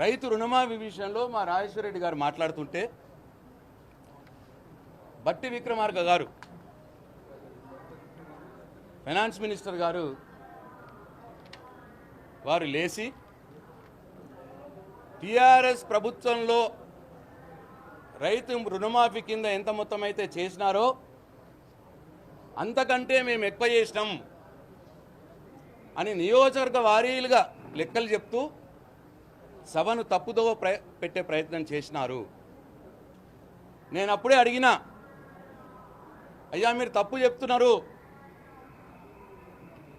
రైతు రుణమాఫీ విషయంలో మా రాజేశ్వర రెడ్డి గారు మాట్లాడుతుంటే బట్టి విక్రమార్క గారు ఫైనాన్స్ మినిస్టర్ గారు వారు లేచి టీఆర్ఎస్ ప్రభుత్వంలో రైతు రుణమాఫీ కింద ఎంత మొత్తం అయితే చేసినారో అంతకంటే మేము ఎక్కువ చేసినాం అని నియోజకవర్గ వారీలుగా లెక్కలు చెప్తూ సభను తప్పుదో పెట్టే ప్రయత్నం చేసినారు. నేను అప్పుడే అడిగినా, అయ్యా మీరు తప్పు చెప్తున్నారు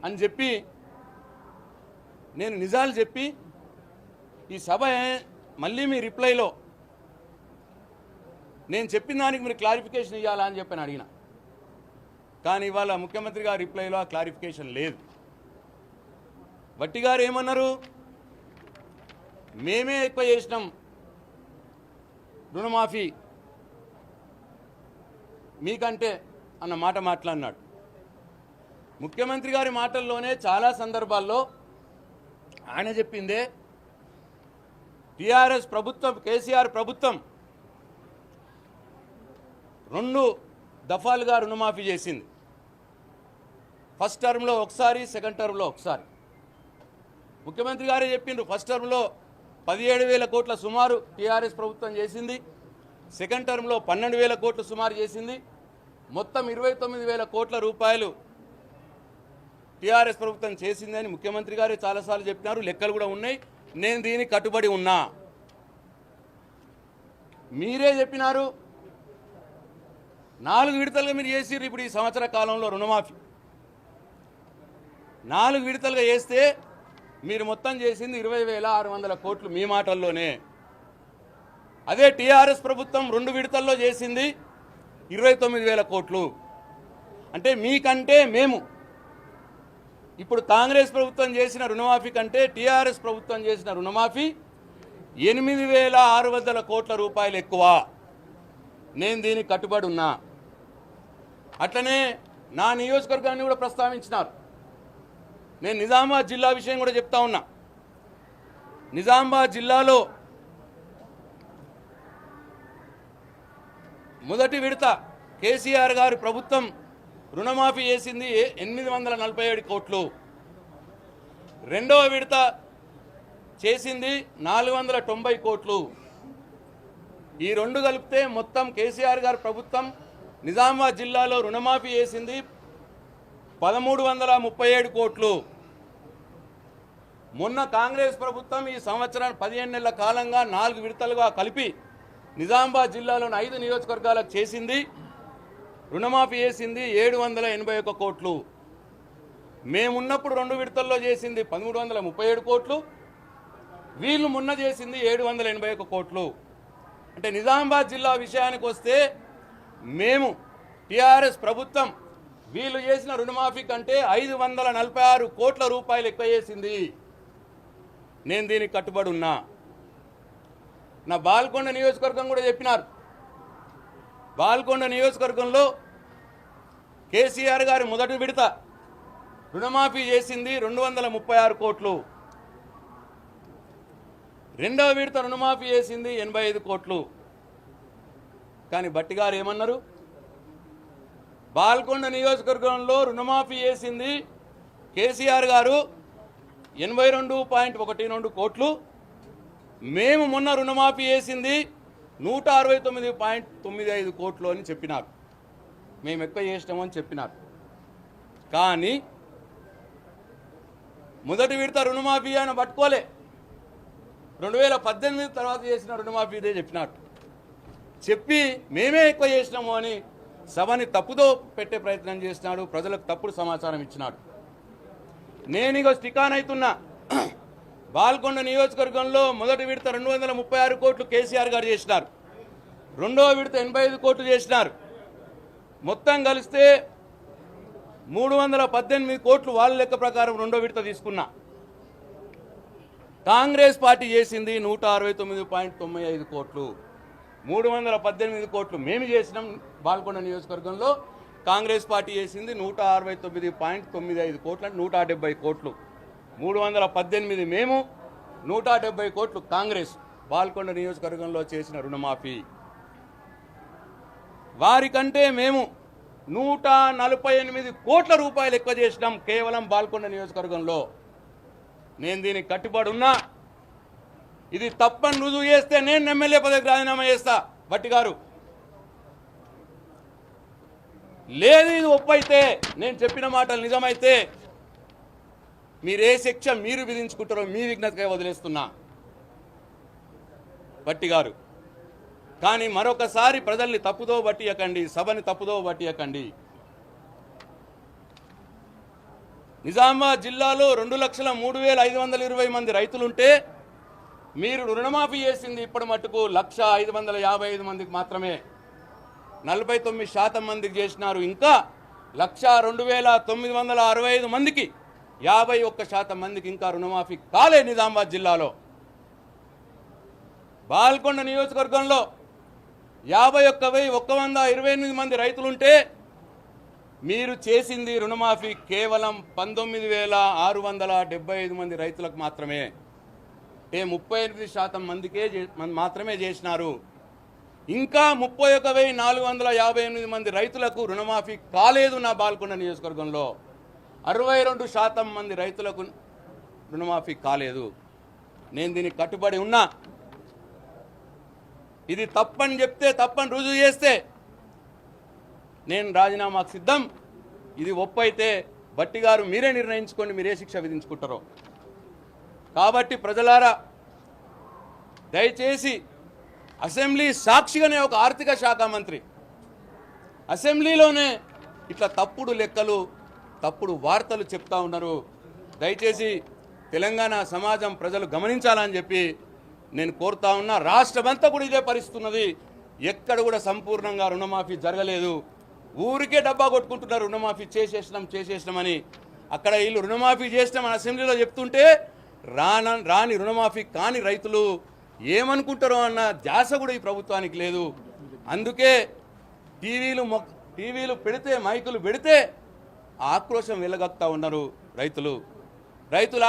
అని చెప్పి నేను నిజాలు చెప్పి ఈ సభ మళ్ళీ మీ రిప్లైలో నేను చెప్పిన దానికి మీరు క్లారిఫికేషన్ ఇవ్వాలా అని చెప్పని అడిగిన. కానీ ఇవాళ ముఖ్యమంత్రి గారి రిప్లైలో ఆ క్లారిఫికేషన్ లేదు. బట్టి గారు ఏమన్నారు, మేమే ఎక్కువ చేసినాం రుణమాఫీ మీకంటే అన్న మాట మాట్లాడినాడు. ముఖ్యమంత్రి గారి మాటల్లోనే చాలా సందర్భాల్లో ఆయన చెప్పిందే టీఆర్ఎస్ ప్రభుత్వం కేసీఆర్ ప్రభుత్వం 2 దఫాలుగా రుణమాఫీ చేసింది. ఫస్ట్ టర్మ్లో ఒకసారి, సెకండ్ టర్మ్లో ఒకసారి. ముఖ్యమంత్రి గారే చెప్పిండ్రు, ఫస్ట్ టర్మ్లో 17,000 కోట్ల సుమారు టీఆర్ఎస్ ప్రభుత్వం చేసింది, సెకండ్ టర్మ్లో 12,000 కోట్లు సుమారు చేసింది, మొత్తం 29,000 కోట్ల రూపాయలు టీఆర్ఎస్ ప్రభుత్వం చేసిందని ముఖ్యమంత్రి గారే చాలాసార్లు చెప్పినారు. లెక్కలు కూడా ఉన్నాయి. నేను దీనికి కట్టుబడి ఉన్నా. మీరే చెప్పినారు 4 విడతలుగా మీరు చేసిర్రు. ఇప్పుడు ఈ సంవత్సర కాలంలో రుణమాఫీ 4 విడతలుగా చేస్తే మీరు మొత్తం చేసింది 20,600 కోట్లు మీ మాటల్లోనే. అదే టీఆర్ఎస్ ప్రభుత్వం 2 విడతల్లో చేసింది 29,000 కోట్లు. అంటే మీకంటే మేము ఇప్పుడు కాంగ్రెస్ ప్రభుత్వం చేసిన రుణమాఫీ కంటే టీఆర్ఎస్ ప్రభుత్వం చేసిన రుణమాఫీ 8,600 కోట్ల రూపాయలు ఎక్కువ. నేను దీనికి కట్టుబడి ఉన్నా. అట్లనే నా నియోజకవర్గాన్ని కూడా ప్రస్తావించినారు. నేను నిజామాబాద్ జిల్లా విషయం కూడా చెప్తా ఉన్నా. నిజామాబాద్ జిల్లాలో మొదటి విడత కేసీఆర్ గారి ప్రభుత్వం రుణమాఫీ చేసింది 847 కోట్లు. రెండవ విడత చేసింది 490 కోట్లు. ఈ 2 కలిపితే మొత్తం కేసీఆర్ గారి ప్రభుత్వం నిజామాబాద్ జిల్లాలో రుణమాఫీ చేసింది 1,337 కోట్లు. మొన్న కాంగ్రెస్ ప్రభుత్వం ఈ సంవత్సరాన్ని 15 నెలల కాలంగా 4 విడతలుగా కలిపి నిజామాబాద్ జిల్లాలోని 5 నియోజకవర్గాలకు చేసింది రుణమాఫీ చేసింది 781 కోట్లు. మేమున్నప్పుడు 2 విడతల్లో చేసింది 1,337 కోట్లు. వీళ్ళు మొన్న చేసింది 781 కోట్లు. అంటే నిజామాబాద్ జిల్లా విషయానికి వస్తే మేము టీఆర్ఎస్ ప్రభుత్వం వీళ్ళు చేసిన రుణమాఫీ కంటే 546 కోట్ల రూపాయలు ఎక్కువ చేసింది. నేను దీనికి కట్టుబడి ఉన్నా. నా బాల్కొండ నియోజకవర్గం కూడా చెప్పినారు. బాల్కొండ నియోజకవర్గంలో కేసీఆర్ గారి మొదటి విడత రుణమాఫీ చేసింది 236 కోట్లు. రెండవ విడత రుణమాఫీ చేసింది 85 కోట్లు. కానీ బట్టి గారు ఏమన్నారు, బాల్కొండ నియోజకవర్గంలో రుణమాఫీ చేసింది కేసీఆర్ గారు 82.12 కోట్లు. మేము మొన్న రుణమాఫీ చేసింది 169.95 కోట్లు అని చెప్పినారు. మేము ఎక్కువ చేసినామని చెప్పినారు. కానీ మొదటి విడత రుణమాఫీ ఆయన పట్టుకోలే. 2018 తర్వాత చేసిన రుణమాఫీ ఇదే చెప్పినారు. చెప్పి మేమే ఎక్కువ చేసినాము అని సభని తప్పుదో పెట్టే ప్రయత్నం చేసినాడు. ప్రజలకు తప్పుడు సమాచారం ఇచ్చినాడు. నేను ఇక స్టికాన్ అవుతున్నా. బాల్కొండ నియోజకవర్గంలో మొదటి విడత 236 కోట్లు కేసీఆర్ గారు చేసినారు. రెండవ విడత 85 కోట్లు చేసినారు. మొత్తం కలిస్తే 318 కోట్లు వాళ్ళ లెక్క ప్రకారం రెండో విడత తీసుకున్నా. కాంగ్రెస్ పార్టీ చేసింది 169.95 కోట్లు. 318 కోట్లు మేము చేసినాం బాల్కొండ నియోజకవర్గంలో. కాంగ్రెస్ పార్టీ చేసింది 169.95 కోట్లు అంటే 170 కోట్లు. 318 మేము, 170 కోట్లు కాంగ్రెస్ బాల్కొండ నియోజకవర్గంలో చేసిన రుణమాఫీ. వారికంటే మేము 148 కోట్ల రూపాయలు ఎక్కువ చేసినాం కేవలం బాల్కొండ నియోజకవర్గంలో. నేను దీనికి కట్టుబడి ఉన్నా. ఇది తప్పని రుజువు చేస్తే నేను ఎమ్మెల్యే పదవికి రాజీనామా చేస్తా భట్టి గారు. లేదు ఇది ఒప్పైతే, నేను చెప్పిన మాటలు నిజమైతే మీరు ఏ శిక్ష మీరు విధించుకుంటారో మీ విజ్ఞతగా వదిలేస్తున్నా భట్టి గారు. కానీ మరొకసారి ప్రజల్ని తప్పుదో పట్టియకండి, సభని తప్పుదో పట్టియకండి. నిజామాబాద్ జిల్లాలో 2,03,520 మంది రైతులుంటే మీరు రుణమాఫీ చేసింది ఇప్పటి మట్టుకు 1,05,55 మందికి మాత్రమే. 49% మందికి చేసినారు. ఇంకా 1,02,965 మందికి 51% మందికి ఇంకా రుణమాఫీ కాలే నిజామాబాద్ జిల్లాలో. బాల్కొండ నియోజకవర్గంలో 51,128 మంది రైతులుంటే మీరు చేసింది రుణమాఫీ కేవలం 19,675 మంది రైతులకు మాత్రమే. 38% మందికే మాత్రమే చేసినారు. ఇంకా 31,458 మంది రైతులకు రుణమాఫీ కాలేదు నా బాల్కొండ నియోజకవర్గంలో. 62% మంది రైతులకు రుణమాఫీ కాలేదు. నేను దీనికి కట్టుబడి ఉన్నా. ఇది తప్పని చెప్తే, తప్పని రుజువు చేస్తే నేను రాజీనామాకు సిద్ధం. ఇది ఒప్పైతే భట్టి గారు మీరే నిర్ణయించుకోండి మీరే శిక్ష విధించుకుంటారో. కాబట్టి ప్రజలారా దయచేసి అసెంబ్లీ సాక్షిగానే ఒక ఆర్థిక శాఖ మంత్రి అసెంబ్లీలోనే ఇట్లా తప్పుడు లెక్కలు తప్పుడు వార్తలు చెప్తా ఉన్నారు. దయచేసి తెలంగాణ సమాజం ప్రజలు గమనించాలని చెప్పి నేను కోరుతా ఉన్నా. రాష్ట్రమంతా కూడా ఇదే పరిస్థితి ఉన్నది. ఎక్కడ కూడా సంపూర్ణంగా రుణమాఫీ జరగలేదు. ఊరికే డబ్బా కొట్టుకుంటున్నారు రుణమాఫీ చేసేసినామని. అక్కడ వీళ్ళు రుణమాఫీ చేసినామని అసెంబ్లీలో చెప్తుంటే రాని రుణమాఫీ కాని రైతులు ఏమనుకుంటారో అన్న ధ్యాస కూడా ఈ ప్రభుత్వానికి లేదు. అందుకే టీవీలు పెడితే, మైకులు పెడితే ఆక్రోశం వెళ్ళగక్కుతా ఉన్నారు రైతులు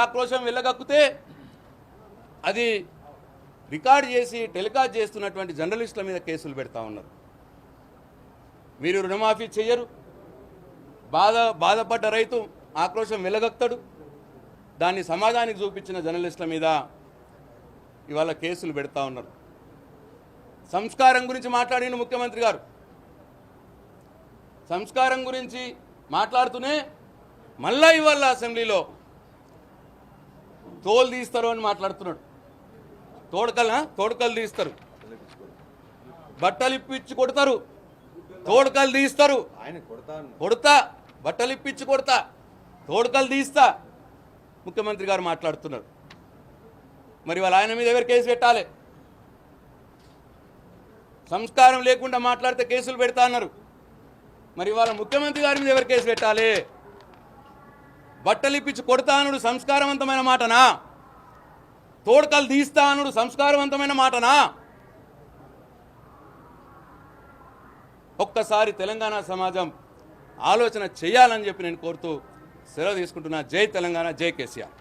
ఆక్రోశం వెళ్ళగక్కితే అది రికార్డు చేసి టెలికాస్ట్ చేస్తున్నటువంటి జర్నలిస్టుల మీద కేసులు పెడతా ఉన్నారు. మీరు రుణమాఫీ చెయ్యరు, బాధపడ్డ రైతు ఆక్రోశం వెళ్ళగక్తాడు. దాన్ని సమాజానికి చూపించిన జర్నలిస్టుల మీద ఇవాళ కేసులు పెడతా ఉన్నారు. సంస్కారం గురించి మాట్లాడిన ముఖ్యమంత్రి గారు సంస్కారం గురించి మాట్లాడుతూనే మళ్ళా ఇవాళ అసెంబ్లీలో తోలు తీస్తారు అని మాట్లాడుతున్నాడు. తోడుకలు తీస్తారు, బట్టలు ఇప్పించి కొడతారు, తోడుకలు తీస్తారు. కొడతా, బట్టలు ఇప్పించి కొడతా, తోడుకలు తీస్తా ముఖ్యమంత్రి గారు మాట్లాడుతున్నారు. మరి వాళ్ళ ఆయన మీద ఎవరు కేసు పెట్టాలి? సంస్కారం లేకుండా మాట్లాడితే కేసులు పెడతా అన్నారు. మరి వాళ్ళ ముఖ్యమంత్రి గారి మీద ఎవరు కేసు పెట్టాలి? బట్టలు ఇప్పించి కొడతా అనుడు సంస్కారవంతమైన మాటనా? తోడుకలు తీస్తా అనుడు సంస్కారవంతమైన మాటనా? ఒక్కసారి తెలంగాణ సమాజం ఆలోచన చేయాలని చెప్పి నేను కోరుతూ సెలవు తీసుకుంటున్నా. జై తెలంగాణ, జై కేసీఆర్.